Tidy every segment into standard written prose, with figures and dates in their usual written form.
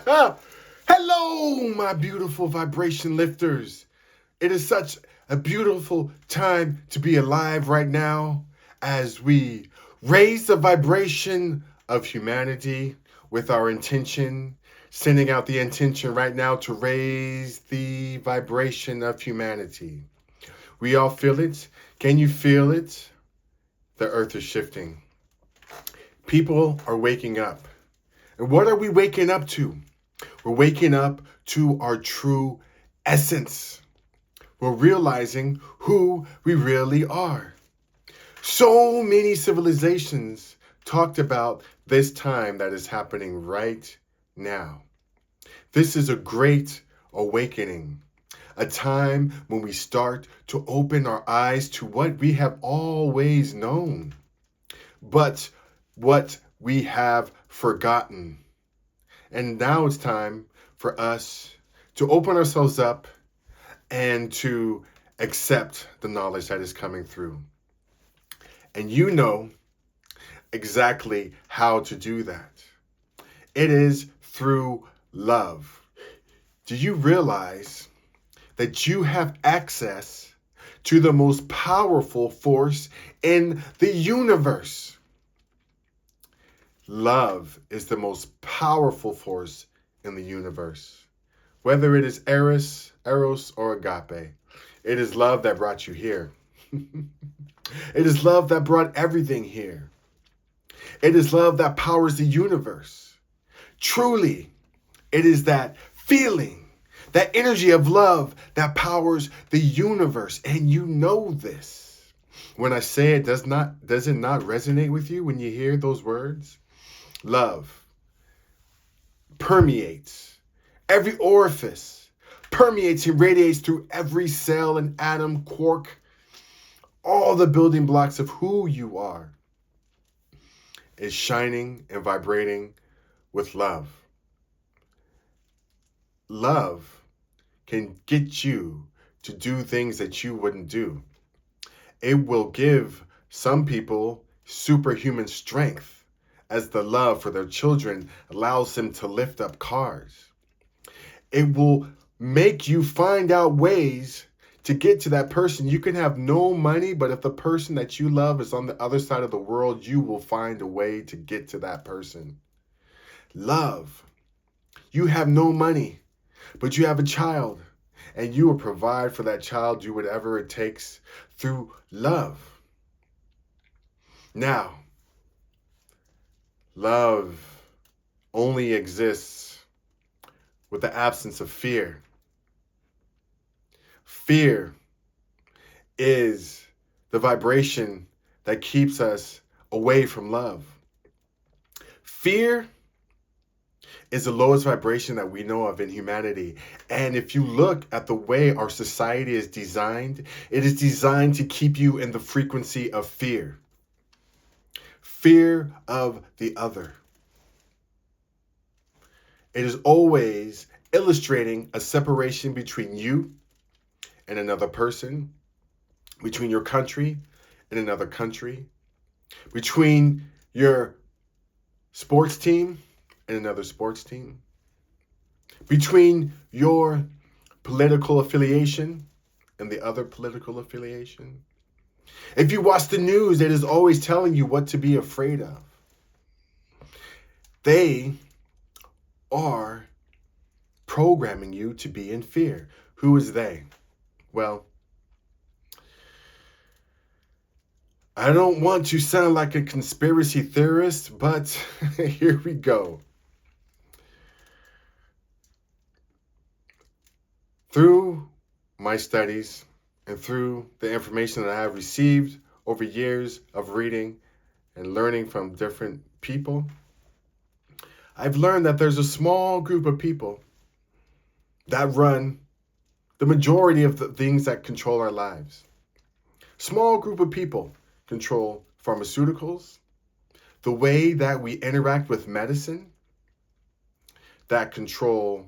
Hello, my beautiful vibration lifters. It is such a beautiful time to be alive right now as we raise the vibration of humanity with our intention, sending out the intention right now to raise the vibration of humanity. We all feel it. Can you feel it? The earth is shifting. People are waking up. And what are we waking up to? We're waking up to our true essence. We're realizing who we really are. So many civilizations talked about this time that is happening right now. This is a great awakening, a time when we start to open our eyes to what we have always known, but what we have forgotten. And now it's time for us to open ourselves up and to accept the knowledge that is coming through. And you know exactly how to do that. It is through love. Do you realize that you have access to the most powerful force in the universe? Love is the most powerful force in the universe. Whether it is Eros or agape, it is love that brought you here. It is love that brought everything here. It is love that powers the universe. Truly, it is that feeling, that energy of love that powers the universe. And you know this. When I say it, does it not resonate with you when you hear those words? Love permeates every orifice, permeates and radiates through every cell and atom, quark, all the building blocks of who you are is shining and vibrating with love. Love can get you to do things that you wouldn't do. It will give some people superhuman strength, as the love for their children allows them to lift up cars. It will make you find out ways to get to that person. You can have no money, but if the person that you love is on the other side of the world, you will find a way to get to that person. Love. You have no money, but you have a child, and you will provide for that child, do whatever it takes through love. Now, love only exists with the absence of fear. Fear is the vibration that keeps us away from love. Fear is the lowest vibration that we know of in humanity. And if you look at the way our society is designed, it is designed to keep you in the frequency of fear. Fear of the other. It is always illustrating a separation between you and another person, between your country and another country, between your sports team and another sports team, between your political affiliation and the other political affiliation. If you watch the news, it is always telling you what to be afraid of. They are programming you to be in fear. Who is they? Well, I don't want to sound like a conspiracy theorist, but here we go. Through my studies and through the information that I have received over years of reading and learning from different people, I've learned that there's a small group of people that run the majority of the things that control our lives. Small group of people control pharmaceuticals, the way that we interact with medicine, that control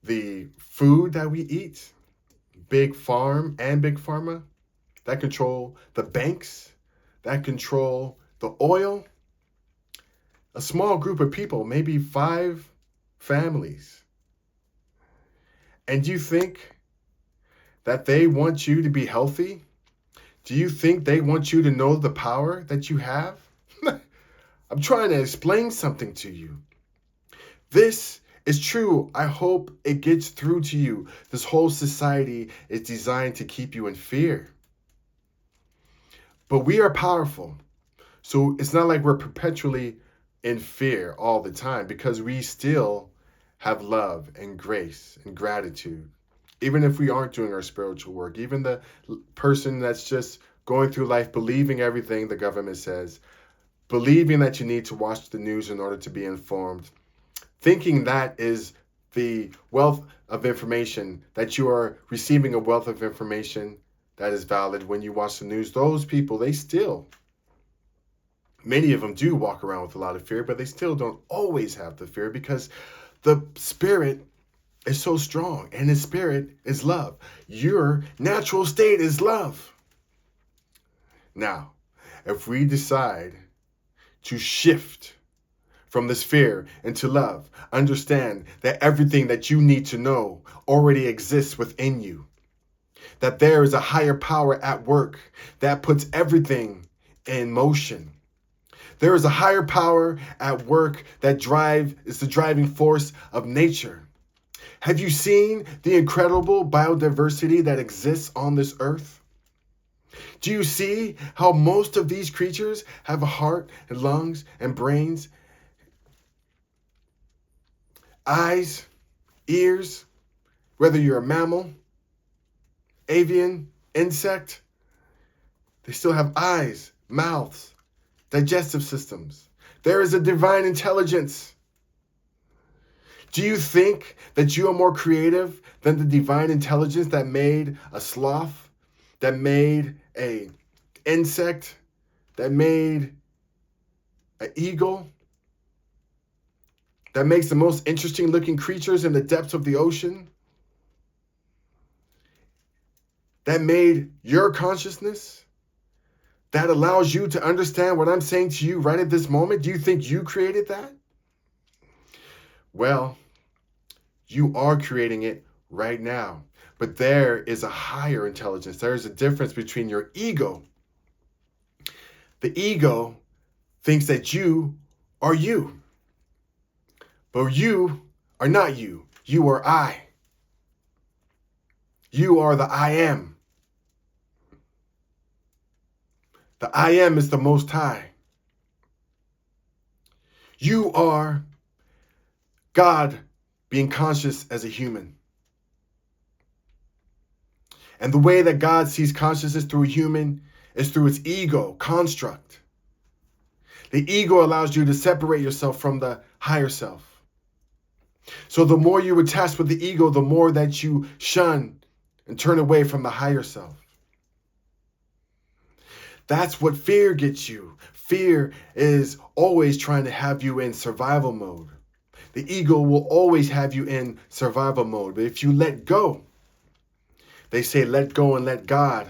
the food that we eat, big farm and big pharma, that control the banks, that control the oil. A small group of people, maybe 5 families. And do you think that they want you to be healthy? Do you think they want you to know the power that you have? I'm trying to explain something to you. This is true. I hope it gets through to you. This whole society is designed to keep you in fear. But we are powerful. So it's not like we're perpetually in fear all the time, because we still have love and grace and gratitude. Even if we aren't doing our spiritual work, even the person that's just going through life believing everything the government says, believing that you need to watch the news in order to be informed, thinking that is the wealth of information, that you are receiving a wealth of information that is valid when you watch the news. Those people, they still, many of them do walk around with a lot of fear, but they still don't always have the fear, because the spirit is so strong, and his spirit is love. Your natural state is love. Now, if we decide to shift from this fear into love, understand that everything that you need to know already exists within you, that there is a higher power at work that puts everything in motion. There is a higher power at work that is the driving force of nature. Have you seen the incredible biodiversity that exists on this earth? Do you see how most of these creatures have a heart and lungs and brains, eyes, ears, whether you're a mammal, avian, insect? They still have eyes, mouths, digestive systems. There is a divine intelligence. Do you think that you are more creative than the divine intelligence that made a sloth, that made an insect, that made an eagle, that makes the most interesting looking creatures in the depths of the ocean, that made your consciousness, that allows you to understand what I'm saying to you right at this moment? Do you think you created that? Well, you are creating it right now. But there is a higher intelligence. There is a difference between your ego. The ego thinks that you are you. But you are not you. You are I. You are the I am. The I am is the Most High. You are God being conscious as a human. And the way that God sees consciousness through a human is through its ego construct. The ego allows you to separate yourself from the higher self. So the more you attach with the ego, the more that you shun and turn away from the higher self. That's what fear gets you. Fear is always trying to have you in survival mode. The ego will always have you in survival mode. But if you let go, they say let go and let God.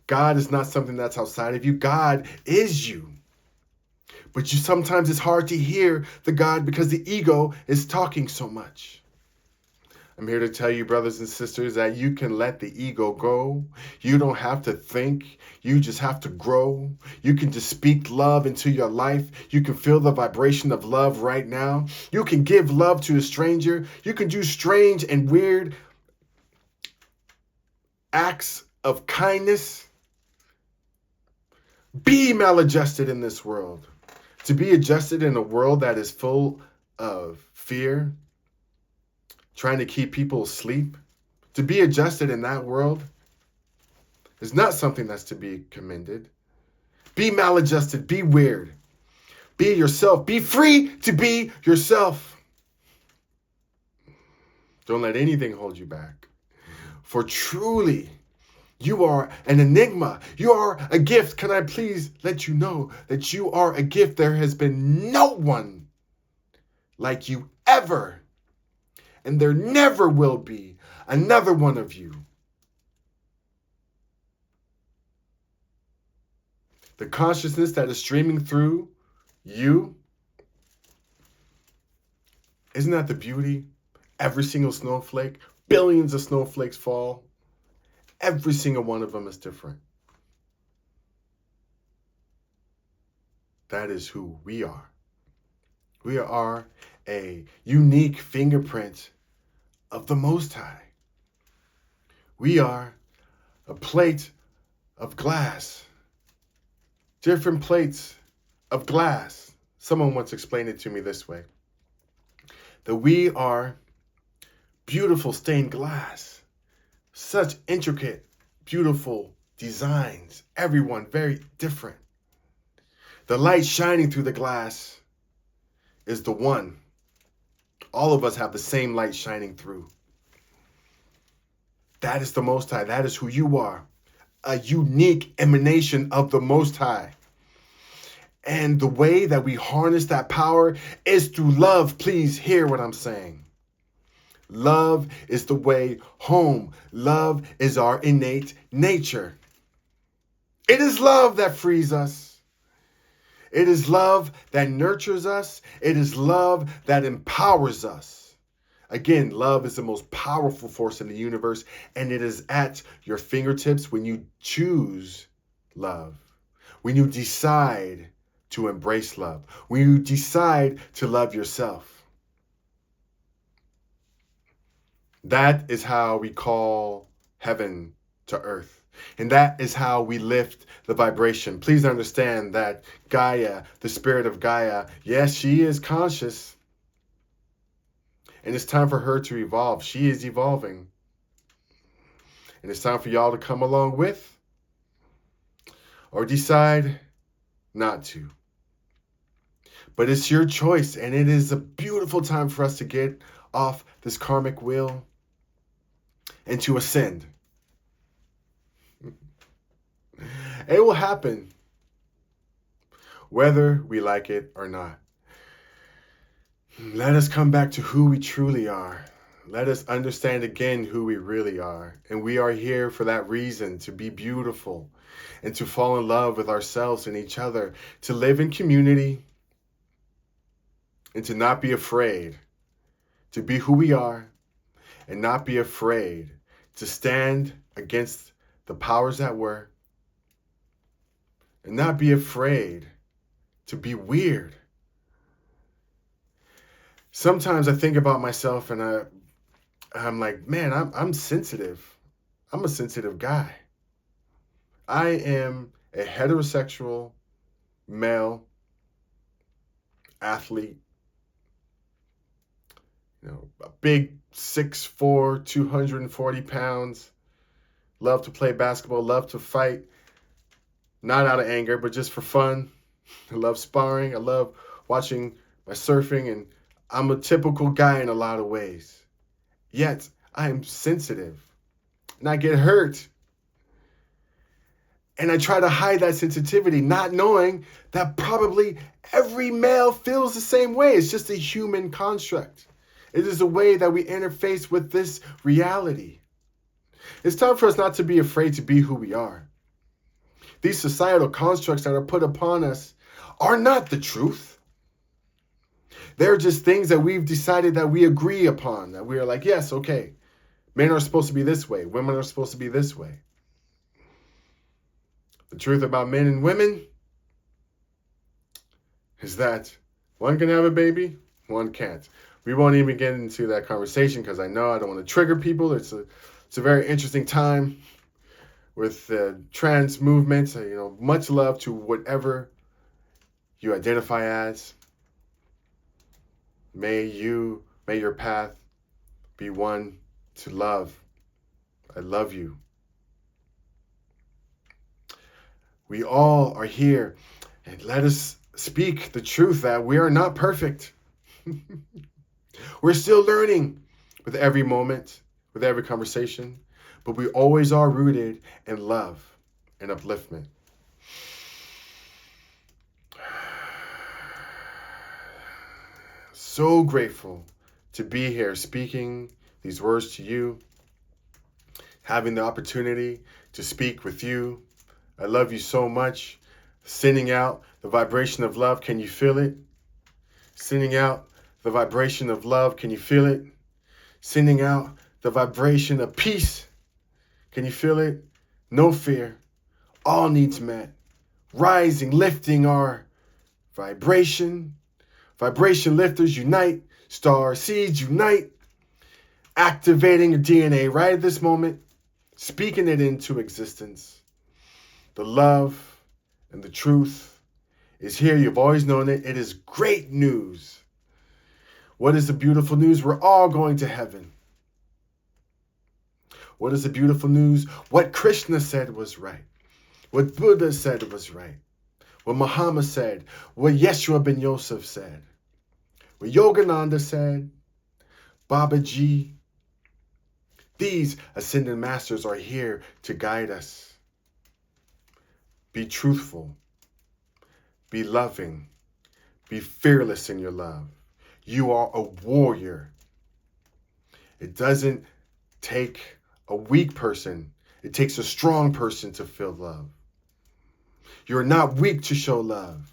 God is not something that's outside of you. God is you. But sometimes it's hard to hear the God because the ego is talking so much. I'm here to tell you, brothers and sisters, that you can let the ego go. You don't have to think. You just have to grow. You can just speak love into your life. You can feel the vibration of love right now. You can give love to a stranger. You can do strange and weird acts of kindness. Be maladjusted in this world. To be adjusted in a world that is full of fear, trying to keep people asleep, to be adjusted in that world is not something that's to be commended. Be maladjusted, be weird, be yourself, be free to be yourself. Don't let anything hold you back. For truly, you are an enigma. You are a gift. Can I please let you know that you are a gift? There has been no one like you ever. And there never will be another one of you. The consciousness that is streaming through you Isn't that the beauty? Every single snowflake, billions of snowflakes fall. Every single one of them is different. That is who we are. We are a unique fingerprint of the Most High. We are a plate of glass, different plates of glass. Someone once explained it to me this way, that we are beautiful stained glass, such intricate, beautiful designs, everyone very different. The light shining through the glass is the one. All of us have the same light shining through. That is the Most High. That is who you are. A unique emanation of the Most High. And the way that we harness that power is through love. Please hear what I'm saying. Love is the way home. Love is our innate nature. It is love that frees us. It is love that nurtures us. It is love that empowers us. Again, love is the most powerful force in the universe, and it is at your fingertips when you choose love, when you decide to embrace love, when you decide to love yourself. That is how we call heaven to earth. And that is how we lift the vibration. Please understand that Gaia, the spirit of Gaia, yes, she is conscious. And it's time for her to evolve. She is evolving. And it's time for y'all to come along with or decide not to. But it's your choice, and it is a beautiful time for us to get off this karmic wheel and to ascend. It will happen whether we like it or not. Let us come back to who we truly are. Let us understand again who we really are. And we are here for that reason, to be beautiful and to fall in love with ourselves and each other, to live in community and to not be afraid to be who we are and not be afraid to stand against the powers that were and not be afraid to be weird. Sometimes I think about myself and I'm like, man, I'm sensitive. I'm a sensitive guy. I am a heterosexual male athlete. You know, a big 6'4", 240 pounds. Love to play basketball, love to fight. Not out of anger, but just for fun. I love sparring. I love watching my surfing, and I'm a typical guy in a lot of ways. Yet, I am sensitive, and I get hurt. And I try to hide that sensitivity, not knowing that probably every male feels the same way. It's just a human construct. It is a way that we interface with this reality. It's time for us not to be afraid to be who we are. These societal constructs that are put upon us are not the truth. They're just things that we've decided that we agree upon, that we are like, yes, okay, men are supposed to be this way, women are supposed to be this way. The truth about men and women is that one can have a baby, one can't. We won't even get into that conversation because I know I don't want to trigger people. It's a very interesting time with the trans movement. Much love to whatever you identify as. May your path be one to love. I love you. We all are here, and let us speak the truth that we are not perfect. We're still learning with every moment, with every conversation, but we always are rooted in love and upliftment. So grateful to be here speaking these words to you, having the opportunity to speak with you. I love you so much. Sending out the vibration of love. Can you feel it? Sending out the vibration of love. Can you feel it? Sending out the vibration of peace. Can you feel it? No fear. All needs met. Rising, lifting our vibration. Vibration lifters unite. Star seeds unite. Activating your DNA right at this moment. Speaking it into existence. The love and the truth is here. You've always known it. It is great news. What is the beautiful news? We're all going to heaven. What is the beautiful news? What Krishna said was right. What Buddha said was right. What Muhammad said. What Yeshua ben Yosef said. What Yogananda said. Babaji. These ascended masters are here to guide us. Be truthful. Be loving. Be fearless in your love. You are a warrior. It doesn't take a weak person. It takes a strong person to feel love. You're not weak to show love.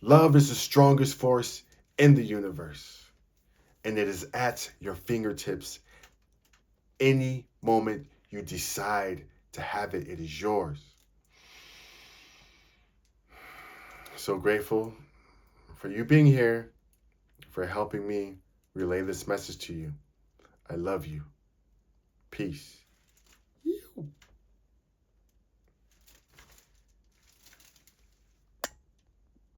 Love is the strongest force in the universe. And it is at your fingertips. Any moment you decide to have it, it is yours. So grateful for you being here, for helping me relay this message to you. I love you. Peace.